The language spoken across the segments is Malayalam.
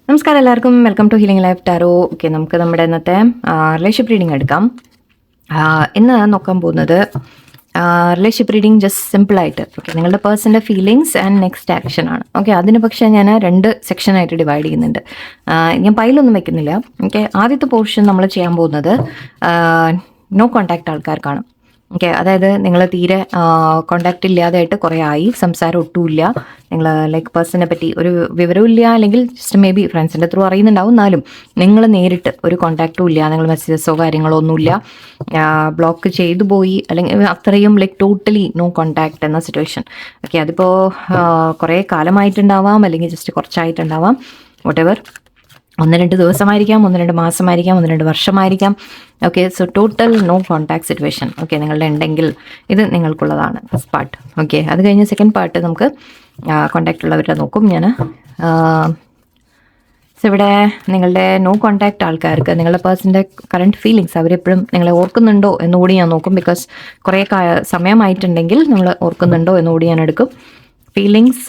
നമസ്കാരം എല്ലാവർക്കും, welcome to healing life tarot. Okay, നമുക്ക് നമ്മുടെ ഇന്നത്തെ റിലേഷൻഷിപ്പ് റീഡിംഗ് എടുക്കാം. ഇന്ന് നോക്കാൻ പോകുന്നത് റിലേഷൻഷിപ്പ് റീഡിംഗ് ജസ്റ്റ് സിമ്പിളായിട്ട് ഓക്കെ നിങ്ങളുടെ പേഴ്സൻ്റെ ഫീലിങ്സ് ആൻഡ് നെക്സ്റ്റ് ആക്ഷൻ ആണ്. ഓക്കെ, അതിന് പക്ഷേ ഞാൻ 2 സെക്ഷനായിട്ട് ഡിവൈഡ് ചെയ്യുന്നുണ്ട്. ഞാൻ പൈലൊന്നും വെക്കുന്നില്ല. ഓക്കെ, ആദ്യത്തെ പോർഷൻ നമ്മൾ ചെയ്യാൻ പോകുന്നത് നോ കോൺടാക്റ്റ് ആൾക്കാർക്കാണ്. ഓക്കെ, അതായത് നിങ്ങൾ തീരെ കോണ്ടാക്റ്റ് ഇല്ലാതായിട്ട് കുറേ ആയി, സംസാരം ഒട്ടുമില്ല, നിങ്ങൾ ലൈക്ക് പേഴ്സണിനെ പറ്റി ഒരു വിവരവും ഇല്ല, അല്ലെങ്കിൽ ജസ്റ്റ് മേ ബി ഫ്രണ്ട്സിൻ്റെ ത്രൂ അറിയുന്നുണ്ടാവും, എന്നാലും നിങ്ങൾ നേരിട്ട് ഒരു കോണ്ടാക്റ്റും ഇല്ല, നിങ്ങൾ മെസ്സേജസോ കാര്യങ്ങളോ ഒന്നുമില്ല, ബ്ലോക്ക് ചെയ്തു പോയി, അല്ലെങ്കിൽ അത്രയും ലൈക്ക് ടോട്ടലി നോ കോണ്ടാക്ട് എന്ന സിറ്റുവേഷൻ. ഓക്കെ, അതിപ്പോൾ കുറേ കാലമായിട്ടുണ്ടാവാം, അല്ലെങ്കിൽ ജസ്റ്റ് കുറച്ചായിട്ടുണ്ടാവാം, വോട്ടെവർ. 1-2 ദിവസമായിരിക്കാം, 1-2 മാസമായിരിക്കാം, 1-2 വർഷമായിരിക്കാം. Okay, so total no contact situation okay നിങ്ങളുടെ ഉണ്ടെങ്കിൽ ഇത് നിങ്ങൾക്കുള്ളതാണ് ഫസ്റ്റ് പാർട്ട്. ഓക്കെ, അത് കഴിഞ്ഞ് സെക്കൻഡ് പാർട്ട് നമുക്ക് കോൺടാക്റ്റ് ഉള്ളവരുടെ നോക്കും ഞാൻ. സോ ഇവിടെ നിങ്ങളുടെ നോ കോൺടാക്റ്റ് ആൾക്കാർക്ക് നിങ്ങളുടെ പേഴ്സൻ്റെ കറണ്ട് ഫീലിങ്സ് അവരെപ്പോഴും നിങ്ങളെ ഓർക്കുന്നുണ്ടോ എന്നുകൂടി ഞാൻ നോക്കും. ബിക്കോസ് കുറേ സമയമായിട്ടുണ്ടെങ്കിൽ നമ്മൾ ഓർക്കുന്നുണ്ടോ എന്നുകൂടി ഞാൻ എടുക്കും. ഫീലിങ്സ്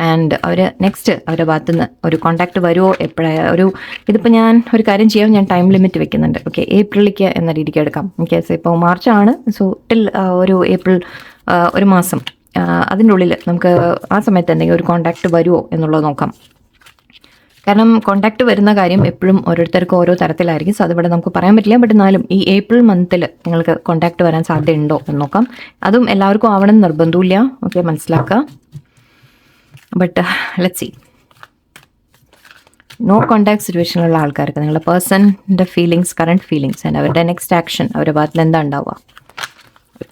ആൻഡ് അവർ നെക്സ്റ്റ് അവരുടെ ഭാഗത്തു നിന്ന് ഒരു കോൺടാക്റ്റ് വരുമോ, എപ്പോഴാണ് ഇതിപ്പോൾ ഞാൻ ഒരു കാര്യം ചെയ്യാം, ഞാൻ ടൈം ലിമിറ്റ് വെക്കുന്നുണ്ട്. ഓക്കെ, ഏപ്രിലേക്ക് എന്ന രീതിക്ക് എടുക്കാം. ഓക്കെ, സോ ഇപ്പോൾ മാർച്ചാണ്, സോ ടിൽ ഒരു ഏപ്രിൽ ഒരു മാസം അതിൻ്റെ ഉള്ളിൽ നമുക്ക് ആ സമയത്ത് എന്തെങ്കിലും ഒരു കോൺടാക്റ്റ് വരുമോ എന്നുള്ളത് നോക്കാം. കാരണം കോൺടാക്റ്റ് വരുന്ന കാര്യം എപ്പോഴും ഓരോരുത്തർക്കും ഓരോ തരത്തിലായിരിക്കും. സോ അതിവിടെ നമുക്ക് പറയാൻ പറ്റില്ല. ബട്ട് എന്നാലും ഈ ഏപ്രിൽ മന്തിൽ നിങ്ങൾക്ക് കോൺടാക്റ്റ് വരാൻ സാധ്യതയുണ്ടോ എന്ന് നോക്കാം. അതും എല്ലാവർക്കും ആവണം നിർബന്ധമില്ല. ഓക്കെ, മനസ്സിലാക്കുക. But let's see. No contact സിറ്റുവേഷനിലുള്ള ആൾക്കാർക്ക് നിങ്ങളുടെ പേഴ്സൻ്റെ ഫീലിങ്സ്, കറണ്ട് ഫീലിങ്സ് ആൻഡ് അവരുടെ നെക്സ്റ്റ് ആക്ഷൻ അവരുടെ ഭാഗത്തിൽ എന്താ ഉണ്ടാവുക,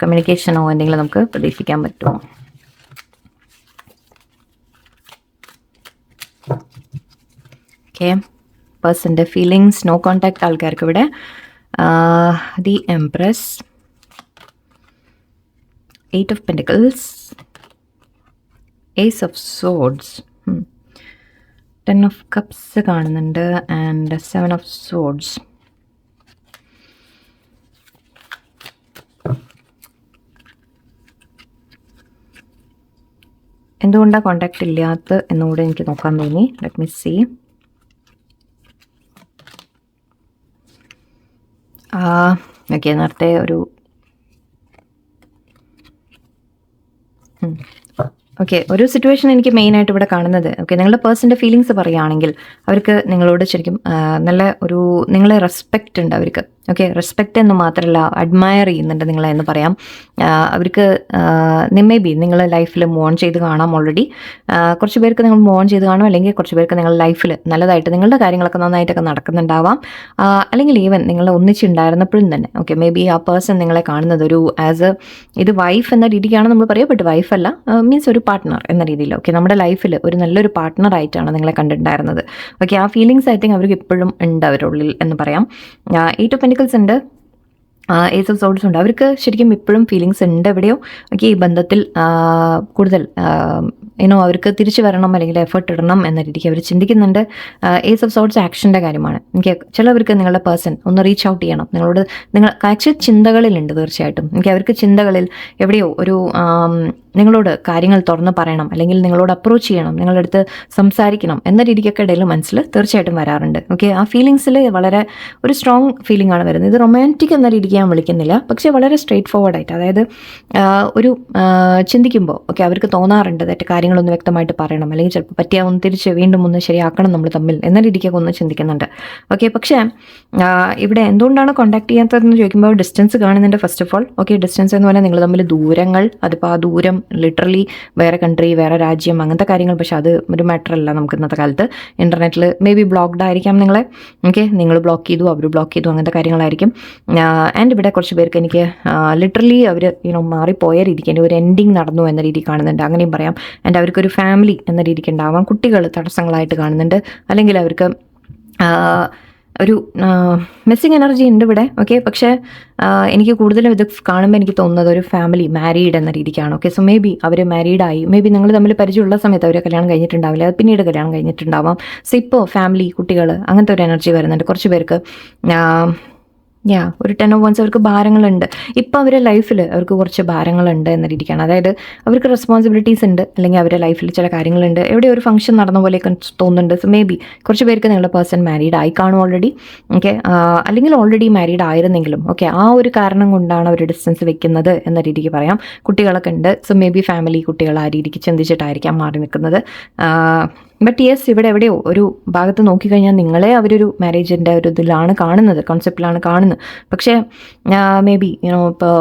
കമ്മ്യൂണിക്കേഷനോ എന്തെങ്കിലും നമുക്ക് പ്രതീക്ഷിക്കാൻ പറ്റുമോ? ഓക്കെ, പേഴ്സൻ്റെ ഫീലിങ്സ് നോ കോൺടാക്ട് ആൾക്കാർക്ക് ഇവിടെ the empress, 8 of Pentacles, Ace of Swords, 10 of Cups കാണുന്നുണ്ട്, ആൻഡ് 7 of Swords. എന്തുകൊണ്ടാണ് കോണ്ടാക്ട് ഇല്ലാത്ത എന്നുകൂടെ എനിക്ക് നോക്കാൻ തോന്നി. Let me see. ഓക്കെ, നേരത്തെ ഒരു ഓക്കെ ഒരു സിറ്റുവേഷൻ എനിക്ക് മെയിനായിട്ട് ഇവിടെ കാണുന്നത്, ഓക്കെ നിങ്ങളുടെ പേഴ്സൻ്റെ ഫീലിങ്സ് പറയുകയാണെങ്കിൽ അവർക്ക് നിങ്ങളോട് ശരിക്കും നല്ല ഒരു നിങ്ങളെ റെസ്പെക്റ്റ് ഉണ്ട് അവർക്ക്. ഓക്കെ, റെസ്പെക്റ്റ് എന്ന് മാത്രമല്ല അഡ്മയർ ചെയ്യുന്നുണ്ട് നിങ്ങളെ എന്ന് പറയാം. അവർക്ക് മേ ബി നിങ്ങൾ ലൈഫിൽ മൂവ് ഓൺ ചെയ്ത് കാണാം ഓൾറെഡി. കുറച്ച് പേർക്ക് നിങ്ങൾ മൂവ് ഓൺ ചെയ്ത് കാണും, അല്ലെങ്കിൽ കുറച്ച് പേർക്ക് നിങ്ങളുടെ ലൈഫിൽ നല്ലതായിട്ട് നിങ്ങളുടെ കാര്യങ്ങളൊക്കെ നന്നായിട്ടൊക്കെ നടക്കുന്നുണ്ടാവാം. അല്ലെങ്കിൽ ഈവൻ നിങ്ങൾ ഒന്നിച്ചുണ്ടായിരുന്നപ്പോഴും തന്നെ ഓക്കെ മേ ബി ആ പേഴ്സൺ നിങ്ങളെ കാണുന്നത് ഒരു ഇത് വൈഫ് എന്ന രീതിക്കാണ് നമ്മൾ പറയുക. ബട്ട് വൈഫല്ല, മീൻസ് ഒരു പാർട്ട്ണർ എന്ന രീതിയിൽ. ഓക്കെ, നമ്മുടെ ലൈഫിൽ ഒരു നല്ലൊരു പാർട്ട്ണറായിട്ടാണ് നിങ്ങളെ കണ്ടിട്ടുണ്ടായിരുന്നത്. ഓക്കെ, ആ ഫീലിങ്സ് ഐ തിങ്ക് അവർക്ക് ഇപ്പോഴും ഉണ്ട് അവരുടെ ഉള്ളിൽ എന്ന് പറയാം. 8 of Pentacles ഉണ്ട്, Ace of Swords ഉണ്ട്. അവർക്ക് ശരിക്കും ഇപ്പോഴും ഫീലിങ്സ് ഉണ്ട് എവിടെയോ. ഓക്കെ, ഈ ബന്ധത്തിൽ കൂടുതൽ അവർക്ക് തിരിച്ചു വരണം, അല്ലെങ്കിൽ എഫേർട്ട് ഇടണം എന്ന രീതിക്ക് അവർ ചിന്തിക്കുന്നുണ്ട്. Ace of Swords ആക്ഷൻ്റെ കാര്യമാണ്. എനിക്ക് ചിലവർക്ക് നിങ്ങളുടെ പേഴ്സൺ ഒന്ന് റീച്ച് ഔട്ട് ചെയ്യണം നിങ്ങളോട്. ആക്ച്വലി ചിന്തകളിലുണ്ട് തീർച്ചയായിട്ടും. എനിക്ക് അവർക്ക് ചിന്തകളിൽ എവിടെയോ ഒരു നിങ്ങളോട് കാര്യങ്ങൾ തുറന്ന് പറയണം, അല്ലെങ്കിൽ നിങ്ങളോട് അപ്രോച്ച് ചെയ്യണം, നിങ്ങളുടെ അടുത്ത് സംസാരിക്കണം എന്ന രീതിക്കൊക്കെ ഇടയിൽ മനസ്സിൽ തീർച്ചയായിട്ടും വരാറുണ്ട്. ഓക്കെ, ആ ഫീലിങ്സിൽ വളരെ ഒരു സ്ട്രോങ് ഫീലിംഗ് ആണ് വരുന്നത്. ഇത് റൊമാൻറ്റിക് എന്ന രീതിക്ക് ഞാൻ വിളിക്കുന്നില്ല, പക്ഷേ വളരെ സ്ട്രെയിറ്റ് ഫോർവേഡായിട്ട്, അതായത് ഒരു ചിന്തിക്കുമ്പോൾ ഓക്കെ അവർക്ക് തോന്നാറുണ്ട് തെറ്റ് കാര്യങ്ങളൊന്ന് വ്യക്തമായിട്ട് പറയണം, അല്ലെങ്കിൽ ചിലപ്പോൾ പറ്റിയാവുന്ന തിരിച്ച് വീണ്ടും ഒന്ന് ശരിയാക്കണം നമ്മൾ തമ്മിൽ എന്ന രീതിക്കൊക്കെ ഒന്ന് ചിന്തിക്കുന്നുണ്ട്. ഓക്കെ, പക്ഷേ ഇവിടെ എന്തുകൊണ്ടാണ് കോൺടാക്ട് ചെയ്യാത്തതെന്ന് ചോദിക്കുമ്പോൾ ഡിസ്റ്റൻസ് കാണുന്നുണ്ട് first of all. Okay, distance എന്ന് പറഞ്ഞാൽ നിങ്ങൾ തമ്മിൽ ദൂരങ്ങൾ, അതിപ്പോൾ ആ ദൂരം ലിറ്ററലി വേറെ കൺട്രി, വേറെ രാജ്യം, അങ്ങനത്തെ കാര്യങ്ങൾ. പക്ഷെ അത് ഒരു മാറ്റർ അല്ല നമുക്ക് ഇന്നത്തെ കാലത്ത്. ഇൻ്റർനെറ്റിൽ മേ ബി ബ്ലോക്ക്ഡ് ആയിരിക്കാം നിങ്ങളെ. ഓക്കെ, നിങ്ങൾ ബ്ലോക്ക് ചെയ്തു, അവർ ബ്ലോക്ക് ചെയ്തു, അങ്ങനത്തെ കാര്യങ്ങളായിരിക്കും. ആൻഡ് ഇവിടെ കുറച്ച് പേർക്ക് എനിക്ക് ലിറ്ററലി അവർ മാറിപ്പോയ രീതിക്ക് ഒരു എൻഡിങ് നടന്നു എന്ന രീതി കാണുന്നുണ്ട്, അങ്ങനെയും പറയാം. ആൻഡ് അവർക്കൊരു ഫാമിലി എന്ന രീതിക്ക് ഉണ്ടാവാം, കുട്ടികൾ തടസ്സങ്ങളായിട്ട് കാണുന്നുണ്ട്, അല്ലെങ്കിൽ അവർക്ക് ഒരു മിസ്സിങ് എനർജി ഉണ്ട് ഇവിടെ. ഓക്കെ, പക്ഷേ എനിക്ക് കൂടുതലും ഇത് കാണുമ്പോൾ എനിക്ക് തോന്നുന്നത് ഒരു ഫാമിലി മാരീഡ് എന്ന രീതിക്കാണ്. ഓക്കെ, സോ മേ ബി അവർ മാരീഡായി, മേ ബി നിങ്ങൾ തമ്മിൽ പരിചയമുള്ള സമയത്ത് അവർ കല്യാണം കഴിഞ്ഞിട്ടുണ്ടാവില്ല, അത് പിന്നീട് കല്യാണം കഴിഞ്ഞിട്ടുണ്ടാവാം. സോ ഇപ്പോൾ ഫാമിലി, കുട്ടികൾ, അങ്ങനത്തെ ഒരു എനർജി വരുന്നുണ്ട് കുറച്ച് പേർക്ക്. ഒരു 10 of Wands അവർക്ക് ഭാരങ്ങളുണ്ട്. ഇപ്പോൾ അവരുടെ ലൈഫിൽ അവർക്ക് കുറച്ച് ഭാരങ്ങളുണ്ട് എന്ന രീതിക്കാണ്. അതായത് അവർക്ക് റെസ്പോൺസിബിലിറ്റീസ് ഉണ്ട്, അല്ലെങ്കിൽ അവരുടെ ലൈഫിൽ ചില കാര്യങ്ങളുണ്ട്. എവിടെ ഒരു ഫംഗ്ഷൻ നടന്ന പോലെയൊക്കെ തോന്നുന്നുണ്ട്. സോ മേ ബി കുറച്ച് പേർക്ക് നിങ്ങളുടെ പേഴ്സൺ മാരീഡ് ആയി കാണും ഓൾറെഡി. ഓക്കെ, അല്ലെങ്കിൽ ഓൾറെഡി മാരീഡ് ആയിരുന്നെങ്കിലും ഓക്കെ, ആ ഒരു കാരണം കൊണ്ടാണ് അവർ ഡിസ്റ്റൻസ് വെക്കുന്നത് എന്ന രീതിക്ക് പറയാം. കുട്ടികളൊക്കെ ഉണ്ട്. സോ മേ ബി ഫാമിലി കുട്ടികൾ ആ രീതിക്ക് ചിന്തിച്ചിട്ടായിരിക്കാം മാറി നിൽക്കുന്നത്. ബട്ട് യെസ്, ഇവിടെ എവിടെയോ ഒരു ഭാഗത്ത് നോക്കിക്കഴിഞ്ഞാൽ നിങ്ങളെ അവരൊരു മാരേജിൻ്റെ ഒരു ഇതിലാണ് കാണുന്നത്, കോൺസെപ്റ്റിലാണ് കാണുന്നത്. പക്ഷേ മേ ബി ഇപ്പോൾ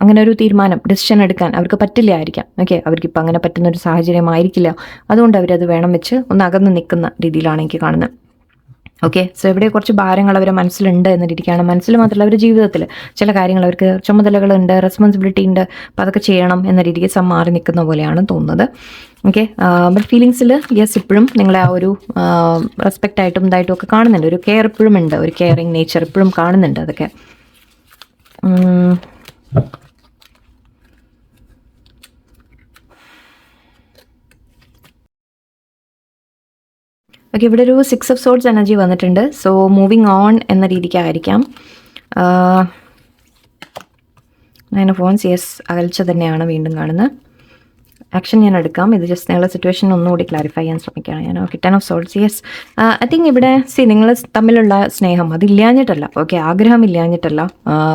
അങ്ങനെ ഒരു തീരുമാനം, ഡിസിഷൻ എടുക്കാൻ അവർക്ക് പറ്റില്ലായിരിക്കാം. ഓക്കെ, അവർക്കിപ്പോൾ അങ്ങനെ പറ്റുന്നൊരു സാഹചര്യമായിരിക്കില്ല. അതുകൊണ്ട് അവരത് വേണം വെച്ച് ഒന്ന് അകന്ന് നിൽക്കുന്ന രീതിയിലാണ് എനിക്ക് കാണുന്നത്. ഓക്കെ, സോ ഇവിടെ കുറച്ച് ഭാരങ്ങൾ അവരുടെ മനസ്സിലുണ്ട് എന്ന രീതിക്കാണ്. മനസ്സിൽ മാത്രമല്ല, അവരുടെ ജീവിതത്തിൽ ചില കാര്യങ്ങൾ, അവർക്ക് ചുമതലകളുണ്ട്, റെസ്പോൺസിബിലിറ്റി ഉണ്ട്. അപ്പോൾ അതൊക്കെ ചെയ്യണം എന്ന രീതിക്ക് മാറി നിൽക്കുന്ന പോലെയാണ് തോന്നുന്നത്. ഓക്കെ, ബട്ട് ഫീലിങ്സിൽ യെസ്, ഇപ്പോഴും നിങ്ങളെ ആ ഒരു റെസ്പെക്റ്റ് ആയിട്ടും ഇതായിട്ടും ഒക്കെ കാണുന്നുണ്ട്. ഒരു കെയർ ഇപ്പോഴും ഉണ്ട്, ഒരു കെയറിങ് നേച്ചർ ഇപ്പോഴും കാണുന്നുണ്ട്. അതൊക്കെ ഓക്കെ, ഇവിടെ ഒരു 6 of Swords എനർജി വന്നിട്ടുണ്ട്. സോ മൂവിങ് ഓൺ എന്ന രീതിക്കായിരിക്കാം. 9 of Wands, യെസ്, അകൽച്ച തന്നെയാണ് വീണ്ടും കാണുന്നത്. ആക്ഷൻ ഞാൻ എടുക്കാം. ഇത് ജസ്റ്റ് നിങ്ങളുടെ സിറ്റുവേഷൻ ഒന്നുകൂടി ക്ലാരിഫൈ ചെയ്യാൻ ശ്രമിക്കുകയാണ് ഞാൻ. Okay, 10 of Swords, yes. I think ഇവിടെ നിങ്ങൾ തമ്മിലുള്ള സ്നേഹം അതില്ലാഞ്ഞിട്ടല്ല, ഓക്കെ, ആഗ്രഹം ഇല്ലാഞ്ഞിട്ടല്ല.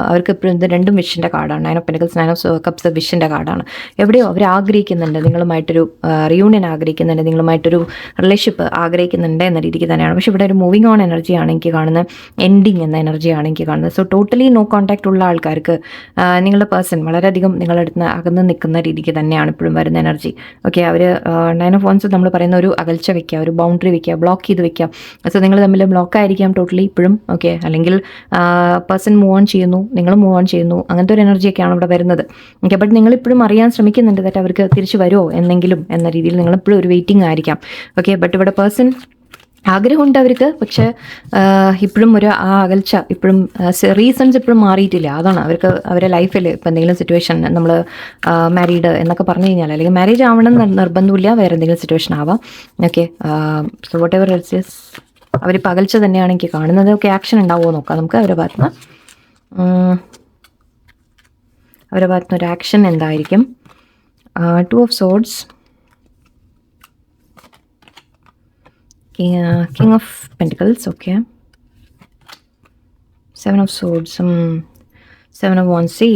അവർക്ക് ഇപ്പോഴും ഇത് രണ്ടും വിഷിൻ്റെ കാർഡാണ്. 9 of Pentacles, 9 of Cups വിഷിൻ്റെ കാർഡാണ്. എവിടെയോ അവർ ആഗ്രഹിക്കുന്നുണ്ട്, നിങ്ങളുമായിട്ടൊരു റിയൂണിയൻ ആഗ്രഹിക്കുന്നുണ്ട്, നിങ്ങളുമായിട്ടൊരു റിലേഷൻഷിപ്പ് ആഗ്രഹിക്കുന്നുണ്ട് എന്ന രീതിക്ക് തന്നെയാണ്. പക്ഷേ ഇവിടെ ഒരു മൂവിങ് ഓൺ എനർജിയാണ് എനിക്ക് കാണുന്നത്, എൻഡിങ് എന്ന എനർജിയാണ് എനിക്ക് കാണുന്നത്. സോ ടോട്ടലി നോ കോൺടാക്റ്റ് ഉള്ള ആൾക്കാർക്ക് നിങ്ങളുടെ പേഴ്സൺ വളരെയധികം നിങ്ങളുടെ അടുത്ത് അകന്ന് നിൽക്കുന്ന രീതിക്ക് തന്നെയാണ് ഇപ്പോഴും വരുന്ന എനർജി. ഓക്കെ, അവർ 9 of Wands നമ്മൾ പറയുന്ന ഒരു അകൽച്ച വെക്കുക, ഒരു ബൗണ്ടറി വെക്കുക, ബ്ലോക്ക് ചെയ്ത് വെക്കുക. സോ നിങ്ങൾ തമ്മിൽ ബ്ലോക്ക് ആയിരിക്കാം ടോട്ടലി ഇപ്പോഴും. ഓക്കെ, അല്ലെങ്കിൽ പേഴ്സൺ മൂവ് ഓൺ ചെയ്യുന്നു, നിങ്ങൾ മൂവ് ഓൺ ചെയ്യുന്നു, അങ്ങനത്തെ ഒരു എനർജിയൊക്കെയാണ് ഇവിടെ വരുന്നത്. ഓക്കെ, ബട്ട് നിങ്ങളിപ്പോഴും അറിയാൻ ശ്രമിക്കുന്നുണ്ട് ദാറ്റ് അവർക്ക് തിരിച്ചു വരുമോ എന്നെങ്കിലും എന്ന രീതിയിൽ നിങ്ങളിപ്പോഴും ഒരു വെയിറ്റിംഗ് ആയിരിക്കാം. ഓക്കെ, ബട്ട് ഇവിടെ പേഴ്സൺ ആഗ്രഹമുണ്ട് അവർക്ക്. പക്ഷേ ഇപ്പോഴും ഒരു ആ അകൽച്ച ഇപ്പോഴും റീസൺസ് ഇപ്പോഴും മാറിയിട്ടില്ല. അതാണ് അവർക്ക് അവരുടെ ലൈഫിൽ ഇപ്പോൾ എന്തെങ്കിലും സിറ്റുവേഷൻ, നമ്മൾ മാരീഡ് എന്നൊക്കെ പറഞ്ഞു കഴിഞ്ഞാൽ, അല്ലെങ്കിൽ മാരേജ് ആവണം നിർബന്ധമില്ല, വേറെ എന്തെങ്കിലും സിറ്റുവേഷൻ ആവാം. Okay, so what ever it's, അവരിപ്പോൾ അകൽച്ച തന്നെയാണ് എനിക്ക് കാണുന്നത്. ഓക്കെ, ആക്ഷൻ ഉണ്ടാവുമോ നോക്കാം നമുക്ക് അവരുടെ ഭാഗത്തുനിന്ന്. അവരുടെ ഭാഗത്തുനിന്ന് ഒരു ആക്ഷൻ എന്തായിരിക്കും? 2 of Swords, King of Pentacles, okay. 7 of Swords, 7 of Wands. See,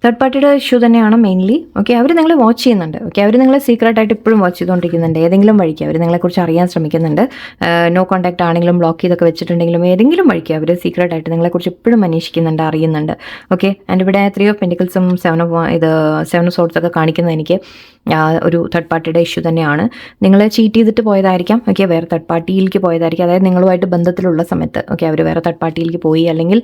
third പാർട്ടിയുടെ ഇഷ്യൂ തന്നെയാണ് മെയിൻലി. ഓക്കെ, അവർ നിങ്ങളെ വാച്ച് ചെയ്യുന്നുണ്ട്. ഓക്കെ, അവർ നിങ്ങളെ സീക്രട്ടായിട്ട് ഇപ്പോഴും വാച്ച് ചെയ്തുകൊണ്ടിരിക്കുന്നുണ്ട്. ഏതെങ്കിലും വഴിക്ക് അവർ നിങ്ങളെക്കുറിച്ച് അറിയാൻ ശ്രമിക്കുന്നുണ്ട്. നോ കോൺടാക്റ്റ് ആണെങ്കിലും ബ്ലോക്ക് ചെയ്തൊക്കെ വെച്ചിട്ടുണ്ടെങ്കിലും ഏതെങ്കിലും വഴിക്ക് അവർ സീക്രട്ടായിട്ട് നിങ്ങളെക്കുറിച്ച് ഇപ്പോഴും അന്വേഷിക്കുന്നുണ്ട്, അറിയുന്നുണ്ട്. ഓക്കെ, ആൻഡ് ഇവിടെ 3 of Pentaclesഉം 7 of Swords ഒക്കെ കാണിക്കുന്നത് എനിക്ക് ഒരു തേർഡ് പാർട്ടിയുടെ ഇഷ്യൂ തന്നെയാണ്. നിങ്ങളെ ചീറ്റ് ചെയ്തിട്ട് പോയതായിരിക്കാം. ഓക്കെ, വേറെ തേർഡ് പാർട്ടിയിലേക്ക് പോയതായിരിക്കും. അതായത് നിങ്ങളുമായിട്ട് ബന്ധത്തിലുള്ള സമയത്ത് ഓക്കെ, അവർ വേറെ തേർഡ് പാർട്ടിയിലേക്ക് പോയി, അല്ലെങ്കിൽ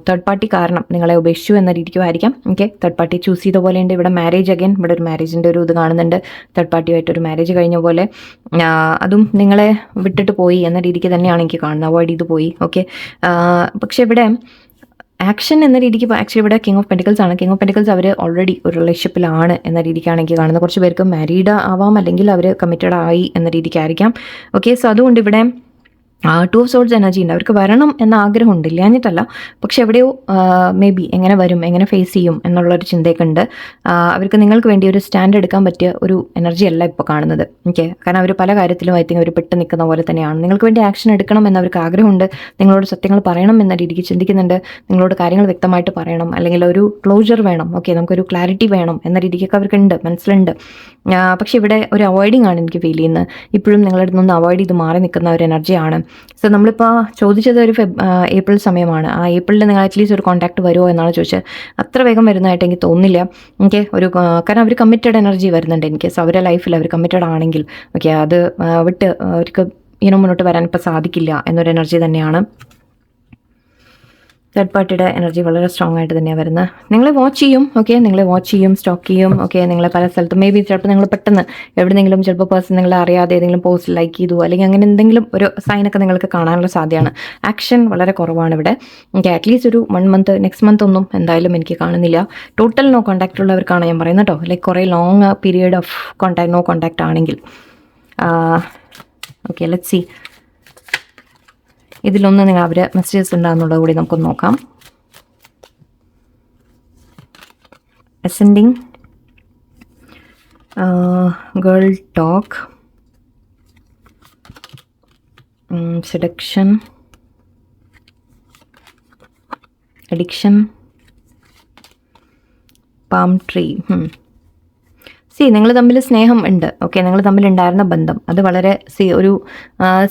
തേർഡ് പാർട്ടി കാരണം നിങ്ങളെ ഉപേക്ഷിച്ചു എന്ന രീതിക്കുമായിരിക്കാം. ഓക്കെ, തേർഡ് പാർട്ടി ചൂസ് ചെയ്ത പോലെ ഉണ്ട്. ഇവിടെ മാരേജ് അഗൈൻ, ഇവിടെ ഒരു മാരേജിൻ്റെ ഒരു ഇത് കാണുന്നുണ്ട്. തേർഡ് പാർട്ടിയുമായിട്ടൊരു മാരേജ് കഴിഞ്ഞ പോലെ അതും നിങ്ങളെ വിട്ടിട്ട് പോയി എന്ന രീതിക്ക് തന്നെയാണ് എനിക്ക് കാണുന്നത്, അവോയ്ഡ് ചെയ്ത് പോയി. ഓക്കെ, പക്ഷെ ഇവിടെ ആക്ഷൻ എന്ന രീതിക്ക് ആക്ച്വലി ഇവിടെ കിങ് ഓഫ് പെന്റിക്കിൾസ് ആണ്. കിങ് ഓഫ് പെന്റിക്കിൾസ് അവർ ഓൾറെഡി ഒരു റിലേഷൻഷിപ്പിലാണ് എന്ന രീതിക്കാണ് എനിക്ക് കാണുന്നത്. കുറച്ച് പേർക്ക് മാരീഡ് ആവാം, അല്ലെങ്കിൽ അവർ കമ്മിറ്റഡ് ആയി എന്ന രീതിക്കായിരിക്കാം. ഓക്കെ, സോ അതുകൊണ്ട് ഇവിടെ 2 of Swords എനർജി ഉണ്ട്. അവർക്ക് വരണം എന്ന ആഗ്രഹമുണ്ട്, ഇല്ലാഞ്ഞിട്ടല്ല. പക്ഷെ എവിടെയോ മേ ബി എങ്ങനെ വരും, എങ്ങനെ ഫേസ് ചെയ്യും എന്നുള്ളൊരു ചിന്തയൊക്കെ ഉണ്ട്. അവർക്ക് നിങ്ങൾക്ക് വേണ്ടി ഒരു സ്റ്റാൻഡ് എടുക്കാൻ പറ്റിയ ഒരു എനർജി അല്ല ഇപ്പോൾ കാണുന്നത്. ഓക്കെ, കാരണം അവർ പല കാര്യത്തിലും ഐ തിങ്ക് അവർ പെട്ട് നിൽക്കുന്ന പോലെ തന്നെയാണ്. നിങ്ങൾക്ക് വേണ്ടി ആക്ഷൻ എടുക്കണം എന്നവർക്ക് ആഗ്രഹമുണ്ട്. നിങ്ങളോട് സത്യങ്ങൾ പറയണം എന്ന രീതിക്ക് ചിന്തിക്കുന്നുണ്ട്. നിങ്ങളോട് കാര്യങ്ങൾ വ്യക്തമായിട്ട് പറയണം, അല്ലെങ്കിൽ ഒരു ക്ലോജർ വേണം. ഓക്കെ, നമുക്കൊരു ക്ലാരിറ്റി വേണം എന്ന രീതിക്കൊക്കെ അവർക്കുണ്ട്, മനസ്സിലുണ്ട്. പക്ഷേ ഇവിടെ ഒരു അവോയ്ഡിങ് ആണ് എനിക്ക് ഫീൽ ചെയ്യുന്നത്. ഇപ്പോഴും നിങ്ങളുടെ അടുത്ത് നിന്ന് അവോയ്ഡ് ചെയ്ത് മാറി നിൽക്കുന്ന ഒരു എനർജിയാണ്. സോ നമ്മളിപ്പോൾ ചോദിച്ചത് ഒരു ഏപ്രിൽ സമയമാണ്. ആ ഏപ്രിലിൽ നിങ്ങൾ അറ്റ്ലീസ്റ്റ് ഒരു കോൺടാക്ട് വരുമോ എന്നാണ് ചോദിച്ചത്. അത്ര വേഗം വരുന്നതായിട്ട് എനിക്ക് തോന്നുന്നില്ല. ഓക്കെ, കാരണം അവർ കമ്മിറ്റഡ് എനർജി വരുന്നുണ്ട് എനിക്ക്. സോ അവരുടെ ലൈഫിൽ അവർ കമ്മിറ്റഡ് ആണെങ്കിൽ ഓക്കെ, അത് വിട്ട് അവർക്ക് മുന്നോട്ട് വരാൻ ഇപ്പോൾ സാധിക്കില്ല എന്നൊരു എനർജി തന്നെയാണ്. തേർഡ് പാർട്ടിയുടെ എനർജി വളരെ സ്ട്രോങ് ആയിട്ട് തന്നെയാണ് വരുന്നത്. നിങ്ങളെ വാച്ച് ചെയ്യും. ഓക്കെ, നിങ്ങളെ വാച്ച് ചെയ്യും, സ്റ്റോക്ക് ചെയ്യും. ഓക്കെ, നിങ്ങളെ പല സ്ഥലത്തും മേ ബി ചിലപ്പോൾ നിങ്ങൾ പെട്ടെന്ന് എവിടെയെങ്കിലും ചിലപ്പോൾ പേഴ്സൺ നിങ്ങളെ അറിയാതെ ഏതെങ്കിലും പോസ്റ്റ് ലൈക്ക് ചെയ്തു, അല്ലെങ്കിൽ അങ്ങനെ എന്തെങ്കിലും ഒരു സൈനൊക്കെ നിങ്ങൾക്ക് കാണാനുള്ള സാധ്യതയാണ്. ആക്ഷൻ വളരെ കുറവാണ് ഇവിടെ. ഓക്കെ, അറ്റ്ലീസ്റ്റ് ഒരു 1 month, നെക്സ്റ്റ് മന്ത് ഒന്നും എന്തായാലും എനിക്ക് കാണുന്നില്ല. ടോട്ടൽ നോ കോൺടാക്റ്റ് ഉള്ളവർക്കാണ് ഞാൻ പറയുന്നത് കേട്ടോ. ലൈക്ക് കുറേ long period of no contact ആണെങ്കിൽ. ഓക്കെ, ലെറ്റ്സ് സീ ഇതിലൊന്ന് നിങ്ങൾ അവർ മെസ്സേജസ് ഉണ്ടാകുന്നുള്ളത് കൂടി നമുക്കൊന്ന് നോക്കാം. Ascending, girl talk, seduction, addiction, palm tree. നിങ്ങൾ തമ്മിൽ സ്നേഹം ഉണ്ട്. ഓക്കെ, നിങ്ങൾ തമ്മിലുണ്ടായിരുന്ന ബന്ധം അത് വളരെ ഒരു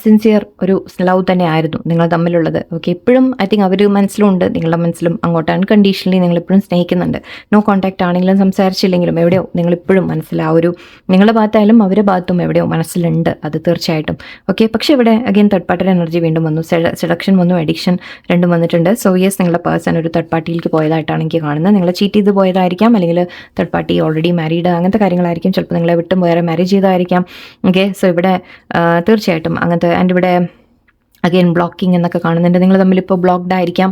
സിൻസിയർ ഒരു ലവ് തന്നെ ആയിരുന്നു നിങ്ങൾ തമ്മിലുള്ളത്. ഓക്കെ, ഇപ്പോഴും ഐ തിങ്ക് അവർ മനസ്സിലുണ്ട്, നിങ്ങളുടെ മനസ്സിലും അങ്ങോട്ട് അൺകണ്ടീഷണലി നിങ്ങളിപ്പോഴും സ്നേഹിക്കുന്നുണ്ട്. നോ കോൺടാക്റ്റ് ആണെങ്കിലും സംസാരിച്ചില്ലെങ്കിലും എവിടെയോ നിങ്ങളിപ്പോഴും മനസ്സിൽ ആ ഒരു നിങ്ങളുടെ ഭാഗത്തായാലും അവരുടെ ഭാഗത്തും എവിടെയോ മനസ്സിലുണ്ട് അത് തീർച്ചയായിട്ടും. ഓക്കെ, പക്ഷേ ഇവിടെ അഗെയിൻ തേർഡ് പാർട്ടി എനർജി വീണ്ടും വന്നു, സെഡക്ഷൻ വന്നു, അഡിക്ഷൻ രണ്ടും വന്നിട്ടുണ്ട്. സോ യെസ്, നിങ്ങളുടെ പേഴ്സൺ ഒരു തേർഡ് പാർട്ടിയിലേക്ക് പോയതായിട്ടാണ് എനിക്ക് കാണുന്നത്. നിങ്ങൾ ചീറ്റ് ചെയ്ത് പോയതായിരിക്കാം, അല്ലെങ്കിൽ തേർഡ് പാർട്ടി ഓൾറെഡി മാരീഡ് അങ്ങനത്തെ കാര്യങ്ങളായിരിക്കും. ചിലപ്പോൾ നിങ്ങളെ വിട്ടും വേറെ മാരേജ് ചെയ്തതായിരിക്കാം. ഓക്കെ, സോ ഇവിടെ തീർച്ചയായിട്ടും അങ്ങനത്തെ. ആൻഡ് ഇവിടെ അഗെയിൻ ബ്ലോക്കിംഗ് എന്നൊക്കെ കാണുന്നുണ്ട്. നിങ്ങൾ തമ്മിലിപ്പോൾ ബ്ലോക്ക്ഡ് ആയിരിക്കാം.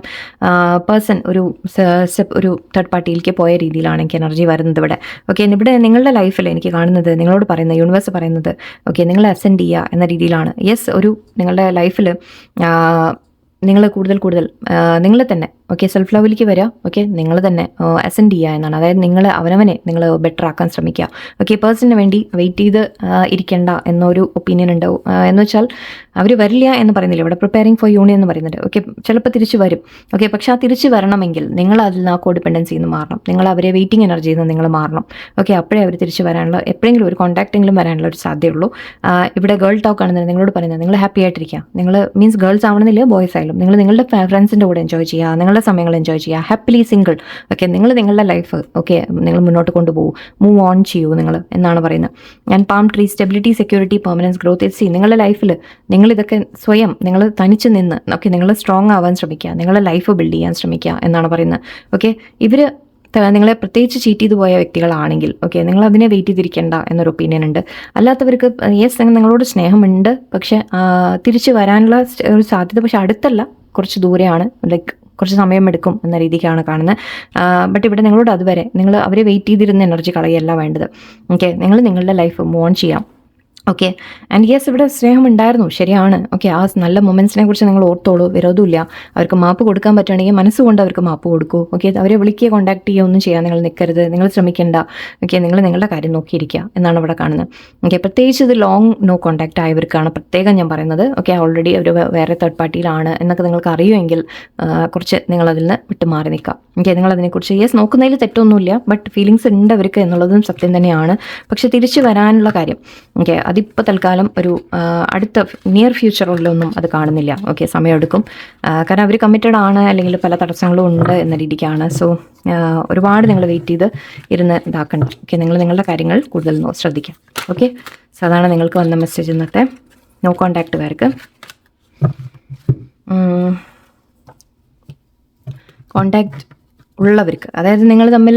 പേഴ്സൺ ഒരു തേർഡ് പാർട്ടിയിലേക്ക് പോയ രീതിയിലാണ് എനിക്ക് എനർജി വരുന്നത് ഇവിടെ. ഓക്കെ, ഇവിടെ നിങ്ങളുടെ ലൈഫിൽ എനിക്ക് കാണുന്നത്, നിങ്ങളോട് പറയുന്നത്, യൂണിവേഴ്സ് പറയുന്നത്, ഓക്കെ, നിങ്ങൾ അസെൻഡ് ചെയ്യുക എന്ന രീതിയിലാണ്. യെസ്, ഒരു നിങ്ങളുടെ ലൈഫിൽ നിങ്ങൾ കൂടുതൽ നിങ്ങൾ തന്നെ ഓക്കെ സെൽഫ് ലവിലേക്ക് വരിക. ഓക്കെ, നിങ്ങൾ തന്നെ അസെൻഡ് ചെയ്യുക എന്നാണ്. അതായത് നിങ്ങൾ അവനവനെ നിങ്ങൾ ബെറ്റർ ആക്കാൻ ശ്രമിക്കുക. ഓക്കെ, പേഴ്സണിന് വേണ്ടി വെയിറ്റ് ചെയ്ത് ഇരിക്കേണ്ട എന്നൊരു ഒപ്പീനിയൻ ഉണ്ടാവും. എന്ന് വെച്ചാൽ അവർ വരില്ല എന്ന് പറയുന്നില്ല, ഇവിടെ പ്രിപ്പയറിംഗ് ഫോർ യൂണിയൻ എന്ന് പറയുന്നുണ്ട്. ഓക്കെ, ചിലപ്പോൾ തിരിച്ച് വരും. ഓക്കെ, പക്ഷേ ആ തിരിച്ച് വരണമെങ്കിൽ നിങ്ങൾ അതിൽ നിന്ന് ആ കോഡിപ്പെൻഡൻസിയിൽ നിന്ന് മാറണം. നിങ്ങൾ അവരെ വെയിറ്റിംഗ് എനർജിയിൽ നിന്ന് നിങ്ങൾ മാറണം. ഓക്കെ, അപ്പോഴേ അവർ തിരിച്ച് വരാനുള്ള എപ്പോഴെങ്കിലും ഒരു കോൺടാക്റ്റെങ്കിലും വരാനുള്ള ഒരു സാധ്യതയുള്ളൂ. ഇവിടെ ഗേൾ ടോക്ക് ആണെന്ന് നിങ്ങളോട് പറയുന്നത്, നിങ്ങൾ ഹാപ്പി ആയിട്ടിരിക്കുക. നിങ്ങൾ മീൻസ് ഗേൾസ് ആവണമെന്നില്ല, ബോയ്സ് ആയാലും നിങ്ങൾ നിങ്ങളുടെ ഫ്രണ്ട്സിൻ്റെ കൂടെ എൻജോയ് ചെയ്യുക, നിങ്ങളുടെ സമയങ്ങൾ എൻജോയ് ചെയ്യുക, ഹാപ്പിലി സിംഗിൾ. ഓക്കെ, നിങ്ങൾ നിങ്ങളുടെ ലൈഫ് ഓക്കെ നിങ്ങൾ മുന്നോട്ട് കൊണ്ടുപോകും, മൂവ് ഓൺ ചെയ്യൂ നിങ്ങൾ എന്നാണ് പറയുന്നത്. ഞാൻ palm tree, stability, security, permanence, growth. നിങ്ങളുടെ ലൈഫിൽ നിങ്ങളിതൊക്കെ സ്വയം നിങ്ങൾ തനിച്ച് നിന്ന് ഓക്കെ നിങ്ങൾ സ്ട്രോങ് ആവാൻ ശ്രമിക്കുക, നിങ്ങളുടെ ലൈഫ് ബിൽഡ് ചെയ്യാൻ ശ്രമിക്കുക എന്നാണ് പറയുന്നത്. ഓക്കെ, ഇവർ നിങ്ങളെ പ്രത്യേകിച്ച് ചീറ്റ് ചെയ്ത് പോയ വ്യക്തികളാണെങ്കിൽ ഓക്കെ നിങ്ങൾ അതിനെ വെയിറ്റ് ചെയ്തിരിക്കേണ്ട എന്നൊരു ഒപ്പീനിയൻ ഉണ്ട്. അല്ലാത്തവർക്ക് യെസ് നിങ്ങളോട് സ്നേഹമുണ്ട്, പക്ഷെ തിരിച്ച് വരാനുള്ള ഒരു സാധ്യത പക്ഷെ അടുത്തല്ല, കുറച്ച് ദൂരെയാണ്, ലൈക്ക് കുറച്ച് സമയമെടുക്കും എന്ന രീതിക്കാണ് കാണുന്നത്. ബട്ട് ഇവിടെ നിങ്ങളോട് അതുവരെ നിങ്ങൾ അവരെ വെയിറ്റ് ചെയ്തിരുന്ന എനർജി കളയല്ല വേണ്ടത്. ഓക്കെ, നിങ്ങൾ നിങ്ങളുടെ ലൈഫ് മൂവ് ഓൺ ചെയ്യാം. ഓക്കെ, ആൻഡ് യെസ് ഇവിടെ സ്നേഹം ഉണ്ടായിരുന്നു, ശരിയാണ്. ഓക്കെ, ആ നല്ല മൊമെൻറ്റ്സിനെ കുറിച്ച് നിങ്ങൾ ഓർത്തോളൂ, വിരോധമില്ല. അവർക്ക് മാപ്പ് കൊടുക്കാൻ പറ്റുകയാണെങ്കിൽ മനസ്സുകൊണ്ട് അവർക്ക് മാപ്പ് കൊടുക്കൂ. ഓക്കെ, അവരെ വിളിക്കുക, കോൺടാക്ട് ചെയ്യുക, ഒന്നും ചെയ്യാൻ നിങ്ങൾ നിൽക്കരുത്, നിങ്ങൾ ശ്രമിക്കേണ്ട. ഓക്കെ, നിങ്ങൾ നിങ്ങളുടെ കാര്യം നോക്കിയിരിക്കുക എന്നാണ് ഇവിടെ കാണുന്നത്. ഓക്കെ, പ്രത്യേകിച്ച് ഇത് ലോങ് നോ കോൺടാക്റ്റ് ആയവർക്കാണ് പ്രത്യേകം ഞാൻ പറയുന്നത്. ഓക്കെ, ഓൾറെഡി അവർ വേറെ തേർഡ് പാർട്ടിയിലാണ് എന്നൊക്കെ നിങ്ങൾക്ക് അറിയുമെങ്കിൽ കുറച്ച് നിങ്ങളതിൽ നിന്ന് വിട്ട് മാറി നിൽക്കാം. ഓക്കെ, നിങ്ങളതിനെക്കുറിച്ച് യെസ് നോക്കുന്നതിൽ തെറ്റൊന്നുമില്ല, ബട്ട് ഫീലിങ്സ് ഉണ്ട് അവർക്ക് എന്നുള്ളതും സത്യം തന്നെയാണ്. പക്ഷെ തിരിച്ചു വരാനുള്ള കാര്യം ഓക്കെ അതിപ്പോൾ തൽക്കാലം ഒരു അടുത്ത നിയർ ഫ്യൂച്ചറിലൊന്നും അത് കാണുന്നില്ല. ഓക്കെ, സമയമെടുക്കും, കാരണം അവർ കമ്മിറ്റഡ് ആണ്, അല്ലെങ്കിൽ പല തടസ്സങ്ങളും ഉണ്ട് എന്ന രീതിക്കാണ്. സോ ഒരുപാട് നിങ്ങൾ വെയിറ്റ് ചെയ്ത് ഇരുന്ന് ഇതാക്കണ്ട. ഓക്കെ, നിങ്ങൾ നിങ്ങളുടെ കാര്യങ്ങൾ കൂടുതൽ ശ്രദ്ധിക്കാം. ഓക്കെ, സോ അതാണ് നിങ്ങൾക്ക് വന്ന മെസ്സേജ് ഇന്നത്തെ നോ കോൺടാക്റ്റുകാർക്ക്. കോൺടാക്റ്റ് ഉള്ളവർക്ക്, അതായത് നിങ്ങൾ തമ്മിൽ